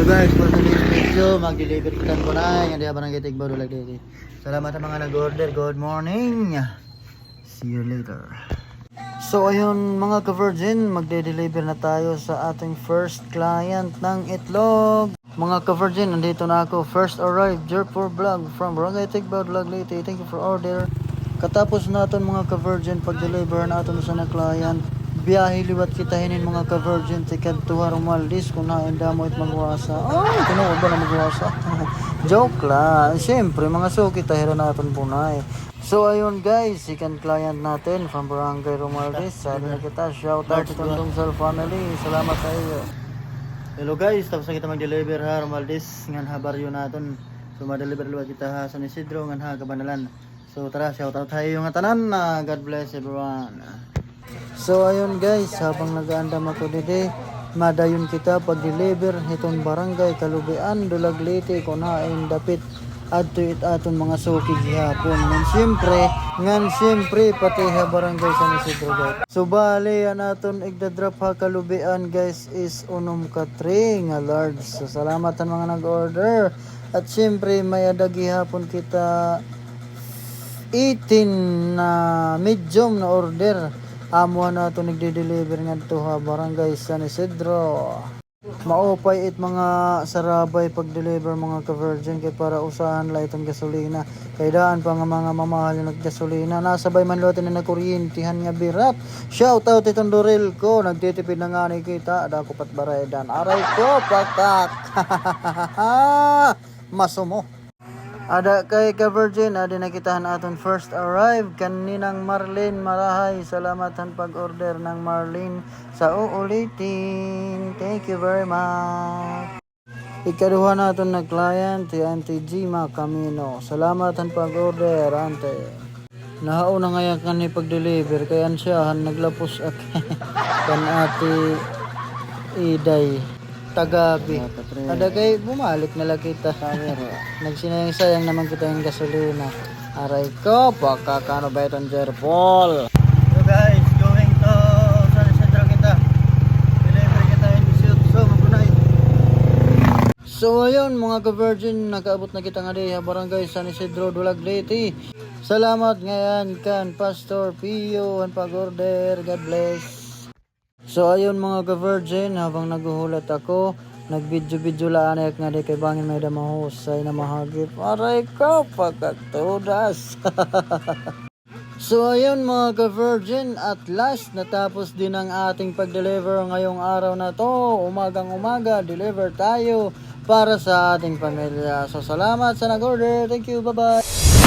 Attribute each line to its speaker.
Speaker 1: So guys, for today's video, mag-deliver kita ko na. Yan diya barangay Tigbaw like dito. Salamat sa mga nag-order. Good morning. See you later. So ayun mga ka-virgin, magde-deliver na tayo sa ating first client ng itlog. Mga ka-virgin, nandito na ako. First arrived, Jerpur Vlog from Barangay Tigbaw, Leyte. Thank you for order. Katapos natin mga ka-virgin, pag-deliver natin sa na client. Biyahe liwat kita hinin mga ka-virgin tikad tuwa Romaldis kung nainda mo it magwasa. Ay, tinuod ba na magwasa? Joke lang. Siyempre, mga suki tahira natin punay. So, ayun guys, second client natin from Barangay Romaldis. Sabi na kita, shout out to Tundungsal family. Salamat sa iyo. Hello guys, tapos na kita mag-deliver ha, Romaldis. Ngan ha, baryo natin. So, ma-deliver liwat kita ha, San Isidro, ngan ha, Kabanalan. So, tara, shout out tayo yung tanan. God bless everyone. So ayun guys, habang nag-aandam ako dito, madayon kita pag-deliver itong barangay Kalubian, Dulag Leyte, kunain dapit adto it aton mga suki gihapon. Ngan siyempre pati ha barangay San Isidro guys. So bali yan aton igda-drop ha Kalubian guys is unom ka 3 nga large. So salamat ang mga nag-order. At siyempre may adagi hapon kita 18 na medium na order. Amo na ito nagde-deliver nga ito ha barangay San Isidro. Maupay it mga sarabay pag-deliver mga ka-virgin kay para usahan la itong gasolina. Kay daan pa nga mga mamahal yung naggasolina. Nasabay man luwatin na nagkuryentihan nga birat. Shout out itong Dorel ko. Nagtitipid na nga ni kita. Dako pat baraydan. Aray ko patak. Masumo. Ada kay ka-virgin, ada nakitahan aton first arrive kaninang Marlene Marahay. Salamatan pag-order ng Marlene sa uulitin. Thank you very much. Ikaduha naton na client, si Auntie Gima Camino. Salamatan pag-order, Ante. Nahauna ngayon kan ni pag-deliver, kaya siyahan naglapos ak kan ati Iday. Tagabi. Ada kay bumalik na lang kita. Nagsinayang-sayang naman kita yung gasolina. Aray ko, baka kano ba itong Jerpol? So guys, going to San Isidro kita. Deliver kita yung so magunay. So ayun mga ka-virgin, nakaabot na kita nga di barangay San Isidro, Dulag Leyte. Salamat ngayon kan Pastor Pio ang pag-order. God bless. So ayun mga ka-virgin, habang naguhulat ako, nag-video laan nga di kay bangin may damahusay na mahagip. Aray ko, pagkatudas. So ayun mga ka-virgin, at last natapos din ang ating pag-deliver ngayong araw na to. Umagang umaga, deliver tayo para sa ating pamilya. So salamat sa nag-order. Thank you, bye-bye.